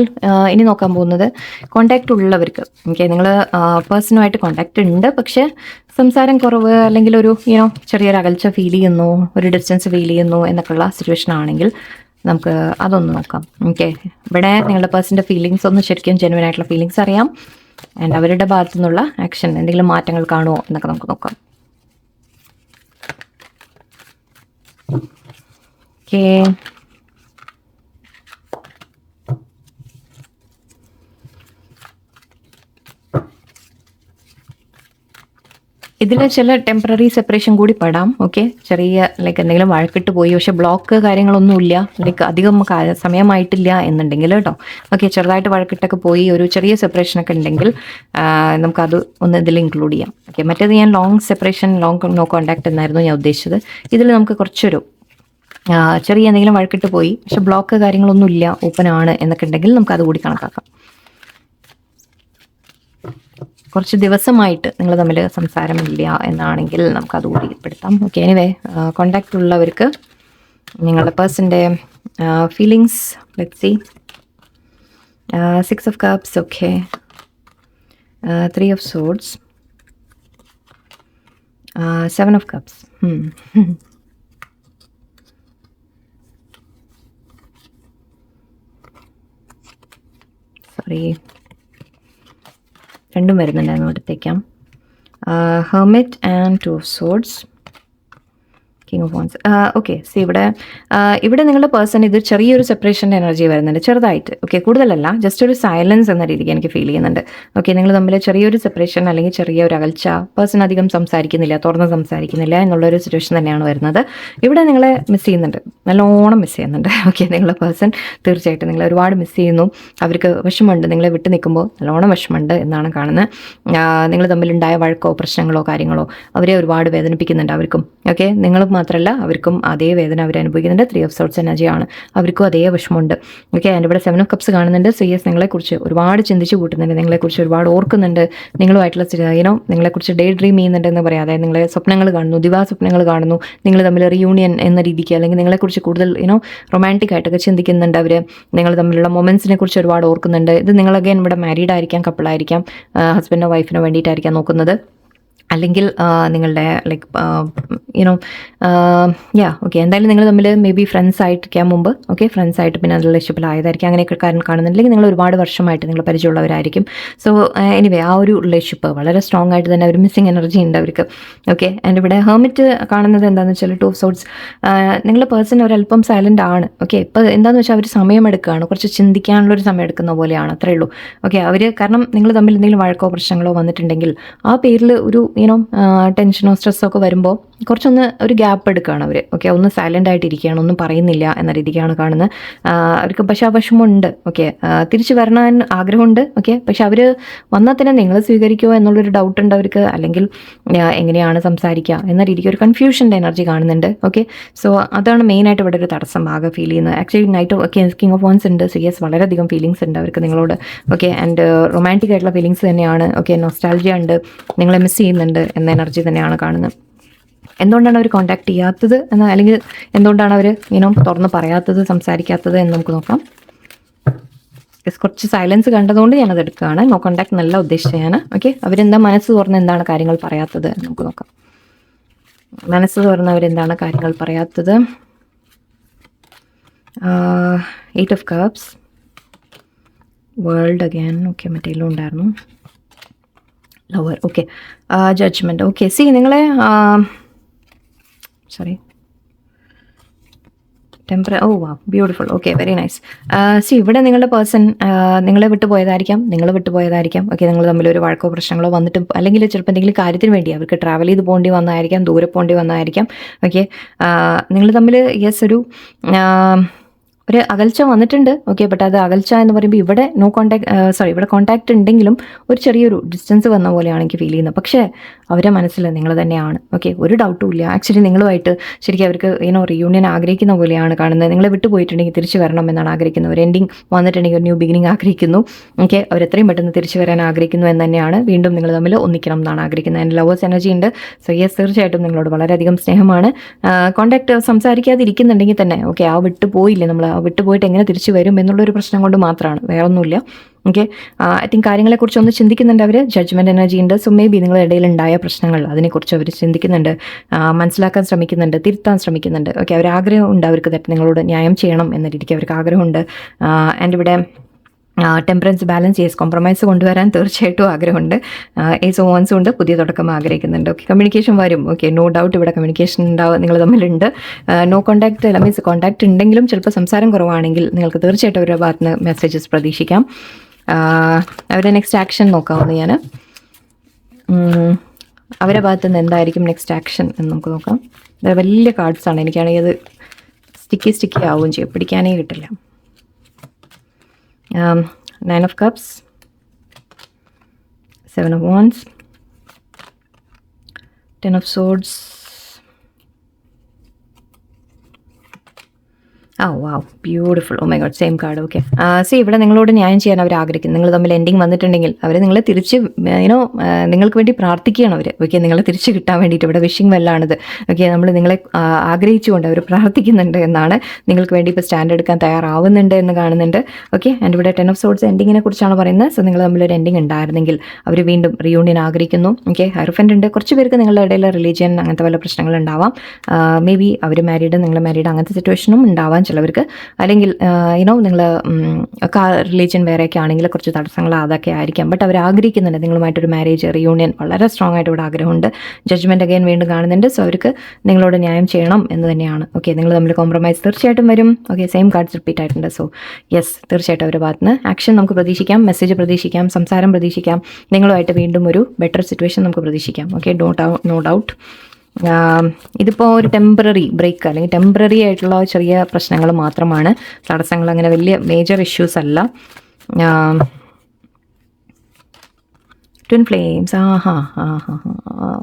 ഇനി നോക്കാൻ പോകുന്നത് കോൺടാക്റ്റ് ഉള്ളവർക്ക്. ഓക്കെ, നിങ്ങൾ പേഴ്സണുമായിട്ട് കോൺടാക്റ്റ് ഉണ്ട്, പക്ഷേ സംസാരം കുറവ്, അല്ലെങ്കിൽ ഒരു ചെറിയൊരു അകൽച്ച ഫീൽ ചെയ്യുന്നു, ഒരു ഡിസ്റ്റൻസ് ഫീൽ ചെയ്യുന്നു എന്നൊക്കെയുള്ള സിറ്റുവേഷൻ ആണെങ്കിൽ നമുക്ക് അതൊന്ന് നോക്കാം. ഓക്കെ, ഇവിടെ നിങ്ങളുടെ പേഴ്സൻ്റെ ഫീലിങ്സ് ഒന്ന് ശരിക്കും ജെന്യുവൻ ആയിട്ടുള്ള ഫീലിങ്സ് അറിയാം. ആൻഡ് അവരുടെ ഭാഗത്തു നിന്നുള്ള ആക്ഷൻ എന്തെങ്കിലും മാറ്റങ്ങൾ കാണുമോ എന്നൊക്കെ നമുക്ക് നോക്കാം. ഓക്കെ, ഇതിൽ ചില ടെമ്പററി സെപ്പറേഷൻ കൂടി പെടാം. ഓക്കെ, ചെറിയ ലൈക്ക് എന്തെങ്കിലും വഴക്കിട്ട് പോയി, പക്ഷെ ബ്ലോക്ക് കാര്യങ്ങളൊന്നുമില്ല, ലൈക്ക് അധികം സമയമായിട്ടില്ല എന്നുണ്ടെങ്കിൽ കേട്ടോ. ഓക്കെ, ചെറുതായിട്ട് വഴക്കിട്ടൊക്കെ പോയി ഒരു ചെറിയ സെപ്പറേഷനൊക്കെ ഉണ്ടെങ്കിൽ നമുക്കത് ഒന്ന് ഇതിൽ ഇൻക്ലൂഡ് ചെയ്യാം. ഓക്കെ, മറ്റേത് ഞാൻ long separation, long no contact എന്നായിരുന്നു ഞാൻ ഉദ്ദേശിച്ചത്. ഇതിൽ നമുക്ക് കുറച്ചൊരു ചെറിയ എന്തെങ്കിലും വഴക്കിട്ട് പോയി, പക്ഷെ ബ്ലോക്ക് കാര്യങ്ങളൊന്നും ഇല്ല, ഓപ്പൺ ആണ് എന്നൊക്കെ ഉണ്ടെങ്കിൽ നമുക്ക് അതുകൂടി കണക്കാക്കാം. കുറച്ച് ദിവസമായിട്ട് നിങ്ങൾ തമ്മിൽ സംസാരമില്ല എന്നാണെങ്കിൽ നമുക്ക് അതുകൂടി പെടുത്താം. ഓക്കെ, എനിവേ കോണ്ടാക്റ്റ് ഉള്ളവർക്ക് നിങ്ങളുടെ പേഴ്സൻ്റെ feelings let's see. 6 of Cups, okay, 3 of Swords, 7 of Cups. Sorry, രണ്ടും വരുന്നുണ്ടായിരുന്നു, എടുത്തേക്കാം. Hermit and 2 of Swords. King of wands. Okay, see ഇവിടെ നിങ്ങളുടെ പേഴ്സൺ ഇത് ചെറിയൊരു സെപ്പറേഷൻ്റെ എനർജി വരുന്നുണ്ട്, ചെറുതായിട്ട്. ഓക്കെ, കൂടുതലല്ല, ജസ്റ്റ് ഒരു സൈലൻസ് എന്ന രീതിക്ക് എനിക്ക് ഫീൽ ചെയ്യുന്നുണ്ട്. ഓക്കെ, നിങ്ങൾ തമ്മിൽ ചെറിയൊരു സെപ്പറേഷൻ അല്ലെങ്കിൽ ചെറിയൊരു അകൽച്ച, പേഴ്സൺ അധികം സംസാരിക്കുന്നില്ല, തുറന്ന് സംസാരിക്കുന്നില്ല എന്നുള്ളൊരു സിറ്റുവേഷൻ തന്നെയാണ് വരുന്നത്. ഇവിടെ നിങ്ങളെ മിസ് ചെയ്യുന്നുണ്ട്, നല്ലോണം മിസ് ചെയ്യുന്നുണ്ട്. ഓക്കെ, നിങ്ങളുടെ പേഴ്സൺ തീർച്ചയായിട്ടും നിങ്ങളെ ഒരുപാട് മിസ് ചെയ്യുന്നു. അവർക്ക് വിഷമമുണ്ട്, നിങ്ങളെ വിട്ട് നിൽക്കുമ്പോൾ നല്ലോണം വിഷമമുണ്ട് എന്നാണ് കാണുന്നത്. നിങ്ങൾ തമ്മിലുണ്ടായ വഴക്കോ പ്രശ്നങ്ങളോ കാര്യങ്ങളോ അവരെ ഒരുപാട് വേദനിപ്പിക്കുന്നുണ്ട് അവർക്കും. ഓക്കെ, നിങ്ങൾ മാത്രമല്ല അവർക്കും അതേ വേദന അവർ അനുഭവിക്കുന്നുണ്ട്. 3 ഓഫ് സോർട്സ് എനർജിയാണ്, അവർക്കും അതേ വിഷമമുണ്ട്. ഓക്കെ, എൻ്റെ ഇവിടെ 7 ഓഫ് കപ്സ് കാണുന്നുണ്ട്. സോ യെസ്, നിങ്ങളെക്കുറിച്ച് ഒരുപാട് ചിന്തിച്ച് കൂട്ടുന്നുണ്ട്, നിങ്ങളെക്കുറിച്ച് ഒരുപാട് ഓർക്കുന്നുണ്ട്, നിങ്ങളുമായിട്ടുള്ള നിങ്ങളെക്കുറിച്ച് ഡേ ഡ്രീം ചെയ്യുന്നുണ്ട് എന്ന് പറയാം. അതായത് നിങ്ങളെ സ്വപ്നങ്ങൾ കാണുന്നു, സ്വപ്നങ്ങൾ കാണുന്നു, നിങ്ങൾ തമ്മിൽ റിയൂണിയൻ എന്ന രീതിക്ക്, അല്ലെങ്കിൽ നിങ്ങളെക്കുറിച്ച് കൂടുതൽ റൊമാൻറ്റിക് ആയിട്ടൊക്കെ ചിന്തിക്കുന്നുണ്ട് അവർ. നിങ്ങൾ തമ്മിലുള്ള മൊമെൻറ്റ്സിനെ കുറിച്ച് ഒരുപാട് ഓർക്കുന്നുണ്ട്. ഇത് നിങ്ങൾ അഗൈൻ ഇവിടെ മാരീഡ് ആയിരിക്കാം, കപ്പിളായിരിക്കാം, ഹസ്ബൻഡിനോ വൈഫിനോ വേണ്ടിയിട്ടായിരിക്കാം നോക്കുന്നത്, അല്ലെങ്കിൽ നിങ്ങളുടെ ലൈക്ക് ഓക്കെ, എന്തായാലും നിങ്ങൾ തമ്മിൽ മേ ബി ഫ്രണ്ട്സ് ആയിരിക്കാം മുമ്പ്. ഓക്കെ, ഫ്രണ്ട്സ് ആയിട്ട് പിന്നെ അത് റിലേഷൻഷിപ്പിലായതായിരിക്കും, അങ്ങനെയൊക്കെ കാണുന്നുണ്ടെങ്കിൽ നിങ്ങൾ ഒരുപാട് വർഷമായിട്ട് നിങ്ങൾ പരിചയമുള്ളവരായിരിക്കും. സോ എനിവേ ആ ഒരു റിലേഷൻഷിപ്പ് വളരെ സ്ട്രോങ് ആയിട്ട് തന്നെ ഒരു മിസ്സിങ് എനർജി ഉണ്ട് അവർക്ക്. ഓക്കെ, ആൻഡ് ഇവിടെ ഹെർമിറ്റ് കാണുന്നത് എന്താണെന്ന് വെച്ചാൽ 2 ഓഫ് സോർട്സ്. നിങ്ങളുടെ പേഴ്സൺ ഒരല്പം സൈലൻ്റ് ആണ്. ഓക്കെ, ഇപ്പോൾ എന്താണെന്ന് വെച്ചാൽ അവർ സമയമെടുക്കുകയാണ്, കുറച്ച് ചിന്തിക്കാനുള്ളൊരു സമയം എടുക്കുന്ന പോലെയാണ്, അത്രയേ ഉള്ളൂ. ഓക്കെ, അവർ കാരണം നിങ്ങൾ തമ്മിൽ എന്തെങ്കിലും വഴക്കോ പ്രശ്നങ്ങളോ വന്നിട്ടുണ്ടെങ്കിൽ ആ പേരിൽ ഒരു ടെൻഷനോ സ്ട്രെസ്സോ ഒക്കെ വരുമ്പോൾ കുറച്ചൊന്ന് ഒരു ഗ്യാപ്പ് എടുക്കുകയാണ് അവർ. ഓക്കെ, ഒന്ന് സൈലൻ്റ് ആയിട്ടിരിക്കുകയാണ്, ഒന്നും പറയുന്നില്ല എന്ന രീതിക്കാണ് കാണുന്നത്. അവർക്ക് പക്ഷേ ആ വിഷമമുണ്ട്. ഓക്കെ, തിരിച്ചു വരാൻ ആഗ്രഹമുണ്ട്. ഓക്കെ, പക്ഷെ അവർ വന്നാൽ തന്നെ നിങ്ങൾ സ്വീകരിക്കുമോ എന്നുള്ളൊരു ഡൗട്ട് ഉണ്ട് അവർക്ക്, അല്ലെങ്കിൽ എങ്ങനെയാണ് സംസാരിക്കുക എന്ന രീതിക്ക് ഒരു കൺഫ്യൂഷൻ്റെ എനർജി കാണുന്നുണ്ട്. ഓക്കെ, സോ അതാണ് മെയിനായിട്ട് ഇവിടെ ഒരു തടസ്സം ആകെ ഫീൽ ചെയ്യുന്നത്. ആക്ച്വലി കിങ് ഓഫ് വൺസ് ഉണ്ട്. സോ യെസ്, വളരെയധികം ഫീലിങ്സ് ഉണ്ട് അവർക്ക് നിങ്ങളോട്. ഓക്കെ, ആൻഡ് റൊമാൻറ്റിക് ആയിട്ടുള്ള ഫീലിങ്സ് തന്നെയാണ്. ഓക്കെ, നൊസ്റ്റാൾജിയ ഉണ്ട്, നിങ്ങളെ മിസ് ചെയ്യുന്നുണ്ട് എന്ന എനർജി തന്നെയാണ് കാണുന്നത്. എന്തുകൊണ്ടാണ് അവർ കോൺടാക്ട് ചെയ്യാത്തത് എന്ന്, അല്ലെങ്കിൽ എന്തുകൊണ്ടാണ് അവർ തുറന്ന് പറയാത്തത്, സംസാരിക്കാത്തത് എന്ന് നമുക്ക് നോക്കാം. കുറച്ച് സൈലൻസ് കണ്ടതുകൊണ്ട് ഞാനത് എടുക്കുകയാണ്. നോ കോൺടാക്ട് നല്ല ഉദ്ദേശിച്ചത് ഞാൻ. ഓക്കെ, അവരെന്താ മനസ്സ് തുറന്ന് എന്താണ് കാര്യങ്ങൾ പറയാത്തത് എന്ന് നമുക്ക് നോക്കാം. മനസ്സ് തുറന്ന് അവരെന്താണ് കാര്യങ്ങൾ പറയാത്തത്. 8 of cups, world again. Okay, മറ്റേലും ഉണ്ടായിരുന്നു lover. Okay, judgement. Okay, see നിങ്ങളെ beautiful. Okay, very nice. See ഇവിടെ നിങ്ങളുടെ പേഴ്സൺ നിങ്ങളെ വിട്ടുപോയതായിരിക്കാം, നിങ്ങൾ വിട്ടുപോയതായിരിക്കാം. ഓക്കെ, നിങ്ങൾ തമ്മിൽ ഒരു വഴക്കോ പ്രശ്നങ്ങളോ വന്നിട്ട്, അല്ലെങ്കിൽ ചിലപ്പോൾ എന്തെങ്കിലും കാര്യത്തിന് വേണ്ടി അവർക്ക് ട്രാവൽ ചെയ്ത് പോകേണ്ടി വന്നതായിരിക്കാം, ദൂരെ പോകേണ്ടി വന്നതായിരിക്കാം. ഓക്കെ, നിങ്ങൾ തമ്മിൽ യെസ് ഒരു അകൽച്ച വന്നിട്ടുണ്ട്. ഓക്കെ, ബട്ട് അത് അകൽച്ച എന്ന് പറയുമ്പോൾ ഇവിടെ ഇവിടെ കോൺടാക്റ്റ് ഉണ്ടെങ്കിലും ഒരു ചെറിയൊരു ഡിസ്റ്റൻസ് വന്ന പോലെയാണ് എനിക്ക് ഫീൽ ചെയ്യുന്നത്. പക്ഷേ അവരെ മനസ്സിൽ നിങ്ങൾ തന്നെയാണ്. ഓക്കെ, ഒരു ഡൗട്ടും ഇല്ല. ആക്ച്വലി നിങ്ങളുമായിട്ട് ശരിക്കും അവർക്ക് റിയൂണിയൻ ആഗ്രഹിക്കുന്ന പോലെയാണ് കാണുന്നത്. നിങ്ങളെ വിട്ടു പോയിട്ടുണ്ടെങ്കിൽ തിരിച്ചു വരണം എന്നാണ് ആഗ്രഹിക്കുന്നത്. ഒരു എൻഡിങ് വന്നിട്ടുണ്ടെങ്കിൽ ഒരു ന്യൂ ബിഗിനിങ് ആഗ്രഹിക്കുന്നു. ഓക്കെ, അവർ എത്രയും പെട്ടെന്ന് തിരിച്ചു വരാൻ ആഗ്രഹിക്കുന്നു എന്ന് തന്നെയാണ്. വീണ്ടും നിങ്ങൾ തമ്മിൽ ഒന്നിക്കണം എന്നാണ് ആഗ്രഹിക്കുന്നത്. ആൻഡ് ലവേഴ്സ് എനർജി ഉണ്ട്. സോ യെസ്, തീർച്ചയായിട്ടും നിങ്ങളോട് വളരെയധികം സ്നേഹമാണ്. കോൺടാക്ട് സംസാരിക്കാതിരിക്കുന്നുണ്ടെങ്കിൽ തന്നെ ഓക്കെ, ആ വിട്ടു പോയില്ലേ, നമ്മൾ വിട്ടുപോയിട്ട് എങ്ങനെ തിരിച്ചു വരും എന്നുള്ളൊരു പ്രശ്നം കൊണ്ട് മാത്രമാണ്, വേറെ ഒന്നുമില്ല. ഓക്കെ, ഐ തിങ്ക് കാര്യങ്ങളെക്കുറിച്ച് ഒന്ന് ചിന്തിക്കുന്നുണ്ട് അവർ. ജഡ്ജ്മെൻറ്റ് എനർജി ഉണ്ട്. സോ മേ ബി നിങ്ങളുടെ ഇടയിലുണ്ടായ പ്രശ്നങ്ങൾ അതിനെക്കുറിച്ച് അവർ ചിന്തിക്കുന്നുണ്ട്, മനസ്സിലാക്കാൻ ശ്രമിക്കുന്നുണ്ട്, തിരുത്താൻ ശ്രമിക്കുന്നുണ്ട്. ഓക്കെ, അവർ ആഗ്രഹമുണ്ട്, അവർക്ക് നിങ്ങളോട് ന്യായം ചെയ്യണം എന്ന രീതിക്ക് അവർക്ക് ആഗ്രഹമുണ്ട്. ആൻഡ് ഇവിടെ ടെമ്പറൻസ്, ബാലൻസ്, യെസ്, കോംപ്രമൈസ് കൊണ്ടുവരാൻ തീർച്ചയായിട്ടും ആഗ്രഹമുണ്ട്. ഏസ് ഓഫ് വൺസും ഉണ്ട്, പുതിയ തുടക്കം ആഗ്രഹിക്കുന്നുണ്ട്. ഓക്കെ, കമ്മ്യൂണിക്കേഷൻ വരും. ഓക്കെ, നോ ഡൗട്ട് ഇവിടെ കമ്മ്യൂണിക്കേഷൻ ഉണ്ടാവും നിങ്ങൾ തമ്മിലുണ്ട്. നോ കോൺടാക്ട് അല്ല, മീൻസ് കോൺടാക്ട് ഉണ്ടെങ്കിലും ചിലപ്പോൾ സംസാരം കുറവാണെങ്കിൽ നിങ്ങൾക്ക് തീർച്ചയായിട്ടും അവരുടെ ഭാഗത്ത് നിന്ന് മെസ്സേജസ് പ്രതീക്ഷിക്കാം. അവരുടെ നെക്സ്റ്റ് ആക്ഷൻ നോക്കാവുന്ന ഞാൻ അവരുടെ ഭാഗത്ത് നിന്ന് എന്തായിരിക്കും നെക്സ്റ്റ് ആക്ഷൻ എന്ന് നമുക്ക് നോക്കാം. വലിയ കാർഡ്സാണ്, എനിക്കാണെങ്കിൽ അത് സ്റ്റിക്കി ആവുകയും ചെയ്യും, പിടിക്കാനേ കിട്ടില്ല. 9 of cups, 7 of wands, 10 of swords. Beautiful. Oh my god, same card. Okay, see ഇവിടെ നിങ്ങളോട് ന്യായം ചെയ്യാൻ അവർ ആഗ്രഹിക്കുന്നു. നിങ്ങൾ തമ്മിൽ എൻഡിങ് വന്നിട്ടുണ്ടെങ്കിൽ അവർ നിങ്ങളെ തിരിച്ച് നിങ്ങൾക്ക് വേണ്ടി പ്രാർത്ഥിക്കുകയാണ് അവർ. ഓക്കെ, നിങ്ങളെ തിരിച്ച് കിട്ടാൻ വേണ്ടിയിട്ട് ഇവിടെ വിഷിംഗ് വെല്ലാണിത്. ഓക്കെ, നമ്മൾ നിങ്ങളെ ആഗ്രഹിച്ചുകൊണ്ട് അവർ പ്രാർത്ഥിക്കുന്നുണ്ട് എന്നാണ്. നിങ്ങൾക്ക് വേണ്ടി ഇപ്പോൾ സ്റ്റാൻഡ് എടുക്കാൻ തയ്യാറാവുന്നുണ്ട് എന്ന് കാണുന്നുണ്ട്. ഓക്കെ, ആൻഡ് ഇവിടെ 10 of swords എൻഡിങ്ങിനെ കുറിച്ചാണ് പറയുന്നത്. സോ നിങ്ങൾ തമ്മിലൊരു എൻഡിങ് ഉണ്ടായിരുന്നെങ്കിൽ അവർ വീണ്ടും റിയൂണിയൻ ആഗ്രഹിക്കുന്നു. ഓക്കെ, ഹൈറോഫൻ്റ് ഉണ്ട്. കുറച്ച് പേർക്ക് നിങ്ങളുടെ ഇടയിൽ റിലീജിയൻ അങ്ങനത്തെ പല പ്രശ്നങ്ങൾ ഉണ്ടാവാം. മേ ബി അവർ മാരീഡ്, നിങ്ങൾ മാരീഡ്, അങ്ങനത്തെ സിറ്റുവേഷനും ഉണ്ടാവാൻ ചിലവർക്ക്. അല്ലെങ്കിൽ നിങ്ങൾ റിലീജിയൻ വേറെയൊക്കെ ആണെങ്കിൽ കുറച്ച് തടസ്സങ്ങൾ അതൊക്കെ ആയിരിക്കാം. ബട്ട് അവർ ആഗ്രഹിക്കുന്നുണ്ട് നിങ്ങളുമായിട്ടൊരു മാരേജ് റിയൂണിയൻ വളരെ സ്ട്രോങ് ആയിട്ട് ഇവിടെ ആഗ്രഹമുണ്ട്. ജഡ്ജ്മെൻറ്റ് അഗൈൻ വീണ്ടും കാണുന്നുണ്ട്. സോ അവർക്ക് നിങ്ങളോട് ന്യായം ചെയ്യണം എന്ന് തന്നെയാണ്. ഓക്കെ, നിങ്ങൾ തമ്മിൽ കോംപ്രമൈസ് തീർച്ചയായിട്ടും വരും. ഓക്കെ, സെയിം കാർഡ്സ് റിപ്പീറ്റ് ആയിട്ടുണ്ട്. സോ യെസ്, തീർച്ചയായിട്ടും അവരുടെ ഭാഗത്ത് നിന്ന് ആക്ഷൻ നമുക്ക് പ്രതീക്ഷിക്കാം, മെസ്സേജ് പ്രതീക്ഷിക്കാം, സംസാരം പ്രതീക്ഷിക്കാം. നിങ്ങളുമായിട്ട് വീണ്ടും ഒരു ബെറ്റർ സിറ്റുവേഷൻ നമുക്ക് പ്രതീക്ഷിക്കാം. Okay, no doubt. ഇതിപ്പോൾ ഒരു ടെമ്പററി ബ്രേക്ക് അല്ലെങ്കിൽ ടെമ്പററി ആയിട്ടുള്ള ചെറിയ പ്രശ്നങ്ങൾ മാത്രമാണ്, തടസ്സങ്ങൾ, അങ്ങനെ വലിയ മേജർ ഇഷ്യൂസ് അല്ല. ട്വിൻ ഫ്ലെയിംസ്,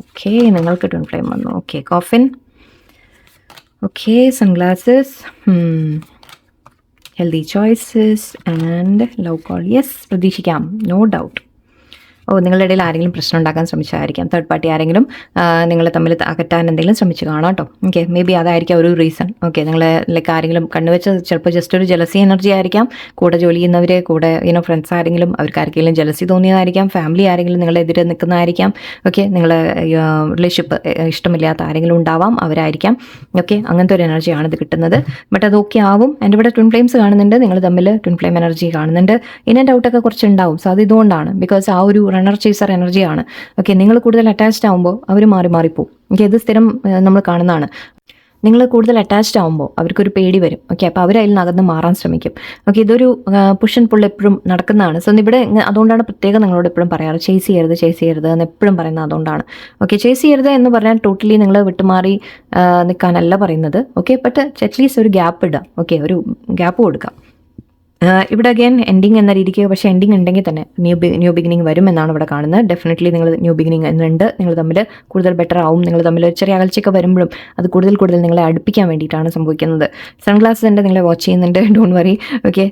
ഓക്കെ, നിങ്ങൾക്ക് ട്വിൻ ഫ്ലെയിം വന്നു. Okay, coffin, okay, sunglasses, healthy choices and love call. Yes, പ്രതീക്ഷിക്കാം, നോ ഡൗട്ട്. നിങ്ങളുടെ ഇടയിൽ ആരെങ്കിലും പ്രശ്നം ഉണ്ടാക്കാൻ ശ്രമിച്ചതായിരിക്കാം. തേർഡ് പാർട്ടി ആരെങ്കിലും നിങ്ങളെ തമ്മിൽ അകറ്റാൻ എന്തെങ്കിലും ശ്രമിച്ച് കാണാം കേട്ടോ. ഓക്കെ, മേ ബി അതായിരിക്കാം ഒരു റീസൺ. ഓക്കെ, നിങ്ങളെ ലൈക്ക് ആരെങ്കിലും കണ്ണുവെച്ച് ചിലപ്പോൾ ജസ്റ്റ് ഒരു ജലസി എനർജി ആയിരിക്കാം. കൂടെ ജോലി ചെയ്യുന്നവർ, കൂടെ ഫ്രണ്ട്സ് ആരെങ്കിലും അവർക്ക് ആർക്കെങ്കിലും ജലസി തോന്നിയതായിരിക്കാം. ഫാമിലി ആരെങ്കിലും നിങ്ങളെതിരെ നിൽക്കുന്നതായിരിക്കാം. ഓക്കെ, നിങ്ങളെ റിലേഷൻഷിപ്പ് ഇഷ്ടമില്ലാത്ത ആരെങ്കിലും ഉണ്ടാവാം, അവരായിരിക്കാം. ഓക്കെ, അങ്ങനത്തെ ഒരു എനർജിയാണ് ഇത് കിട്ടുന്നത്. ബട്ട് അത് ഓക്കെ ആവും. എൻ്റെ ഇവിടെ ട്വിൻ ഫ്ലെയിംസ് കാണുന്നുണ്ട്, നിങ്ങൾ തമ്മിൽ ട്വിൻ ഫ്ലെയിം എനർജി കാണുന്നുണ്ട്. ഇൻ ആൻഡ് ഔട്ടൊക്കെ കുറച്ച് ഉണ്ടാവും. സോ അത് ഇതുകൊണ്ടാണ്, ബിക്കോസ് ആ ഒരു റണ്ണർ ചേസർ എനർജിയാണ്. ഓക്കെ, നിങ്ങൾ കൂടുതൽ അറ്റാച്ച്ഡ് ആകുമ്പോൾ അവർ മാറിപ്പോവും. ഓക്കെ, ഇത് സ്ഥിരം നമ്മൾ കാണുന്നതാണ്. നിങ്ങൾ കൂടുതൽ അറ്റാച്ച്ഡ് ആകുമ്പോൾ അവർക്കൊരു പേടി വരും. ഓക്കെ, അപ്പോൾ അവർ അതിൽ നിന്ന് അകന്ന് മാറാൻ ശ്രമിക്കും. ഓക്കെ, ഇതൊരു പുഷ് ആൻഡ് പുൾ എപ്പോഴും നടക്കുന്നതാണ്. സോ ഇവിടെ അതുകൊണ്ടാണ് പ്രത്യേകം നിങ്ങളോട് എപ്പോഴും പറയാറ്, ചേസ് ചെയ്യരുത് എന്ന് എപ്പോഴും പറയുന്നത് അതുകൊണ്ടാണ്. ഓക്കെ, ചേസ് ചെയ്യരുത് എന്ന് പറഞ്ഞാൽ ടോട്ടലി നിങ്ങൾ വിട്ടുമാറി നിൽക്കാനല്ല പറയുന്നത്. ഓക്കെ, ബട്ട് അറ്റ്ലീസ്റ്റ് ഒരു ഗ്യാപ്പ് ഇടുക. ഓക്കെ, ഒരു ഗ്യാപ്പ് കൊടുക്കുക. ഇവിടെ അഗൈൻ എൻഡിങ് എന്ന രീതിക്ക്, പക്ഷേ എൻഡിങ് ഉണ്ടെങ്കിൽ തന്നെ ന്യൂ ബിഗിനിങ് വരും എന്നാണ് ഇവിടെ കാണുന്നത്. ഡെഫിനറ്റ്ലി നിങ്ങൾ ന്യൂ ബിഗിനിങ് എന്നുണ്ട്. നിങ്ങൾ തമ്മിൽ കൂടുതൽ ബെറ്റർ ആവും. നിങ്ങൾ തമ്മിൽ ചെറിയ അകൽച്ചയൊക്കെ വരുമ്പോഴും അത് കൂടുതൽ നിങ്ങളെ അടുപ്പിക്കാൻ വേണ്ടിയിട്ടാണ് സംഭവിക്കുന്നത്. സൺഗ്ലാസ് ഉണ്ട്, നിങ്ങളെ വാച്ച് ചെയ്യുന്നുണ്ട്, ഡോണ്ട് വറി. ഓക്കെ,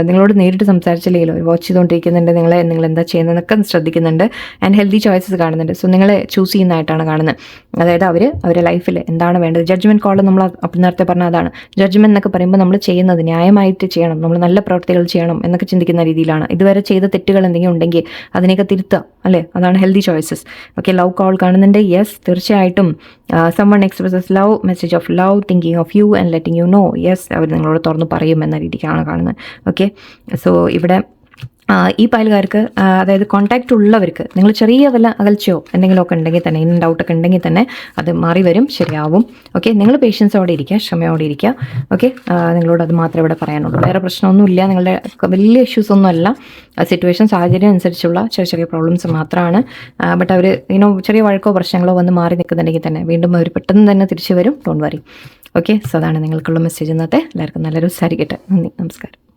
നിങ്ങളോട് നേരിട്ട് സംസാരിച്ചില്ലെങ്കിലും വാച്ച് ചെയ്തുകൊണ്ടിരിക്കുന്നുണ്ട്. നിങ്ങൾ എന്താ ചെയ്യുന്നതെന്നൊക്കെ ശ്രദ്ധിക്കുന്നുണ്ട്. ആൻഡ് ഹെൽത്തി ചോയ്സസ് കാണുന്നുണ്ട്. സോ നിങ്ങളെ ചൂസ് ചെയ്യുന്നതായിട്ടാണ് കാണുന്നത്. അതായത് അവരുടെ ലൈഫിൽ എന്താണ് വേണ്ടത്. ജഡ്ജ്മെൻറ്റ് കോൾ നമ്മൾ നേരത്തെ പറഞ്ഞ അതാണ്. ജഡ്ജ്മെൻറ്റ് എന്നൊക്കെ പറയുമ്പോൾ നമ്മൾ ചെയ്യുന്നത് ന്യായമായിട്ട് ചെയ്യണം, നമ്മൾ നല്ല പ്രവർത്തികൾ ചെയ്യണം എന്നൊക്കെ ചിന്തിക്കുന്ന രീതിയിലാണ്. ഇതുവരെ ചെയ്ത തെറ്റുകൾ എന്തെങ്കിലും ഉണ്ടെങ്കിൽ അതിനെയൊക്കെ തിരുത്തുക, അല്ലേ? അതാണ് healthy choices. Okay, love call കാണുന്നുണ്ട്. യെസ്, തീർച്ചയായിട്ടും someone expresses love, message of love, thinking of you and letting you know. Yes, അവർ നിങ്ങളോട് തുറന്ന് പറയും എന്ന രീതിക്കാണ് കാണുന്നത്. ഓക്കെ, സോ ഇവിടെ ഈ പയലുകാർക്ക്, അതായത് കോൺടാക്റ്റ് ഉള്ളവർക്ക്, നിങ്ങൾ ചെറിയ വല്ല അകൽച്ചയോ എന്തെങ്കിലുമൊക്കെ ഉണ്ടെങ്കിൽ തന്നെ, ഇൻ ഡൗട്ടൊക്കെ ഉണ്ടെങ്കിൽ തന്നെ അത് മാറി വരും, ശരിയാവും. ഓക്കെ, നിങ്ങൾ പേഷ്യൻസോടെ ഇരിക്കുക, ക്ഷമയോടെ ഇരിക്കുക. ഓക്കെ, നിങ്ങളോട് അത് മാത്രമേ ഇവിടെ പറയാനുള്ളൂ. വേറെ പ്രശ്നമൊന്നുമില്ല, നിങ്ങളുടെ വലിയ ഇഷ്യൂസ് ഒന്നുമല്ല. സിറ്റുവേഷൻ, സാഹചര്യം അനുസരിച്ചുള്ള ചെറിയ പ്രോബ്ലംസ് മാത്രമാണ്. ബട്ട് അവർ ചെറിയ വഴക്കോ പ്രശ്നങ്ങളോ വന്ന് മാറി നിൽക്കുന്നുണ്ടെങ്കിൽ തന്നെ വീണ്ടും അവർ പെട്ടെന്ന് തന്നെ തിരിച്ചു വരും. Don't worry. ഓക്കെ, സോ അതാണ് നിങ്ങൾക്കുള്ള മെസ്സേജ് ഇന്നത്തെ. എല്ലാവർക്കും നല്ലൊരു സാരിക്കട്ടെ. നന്ദി, നമസ്കാരം.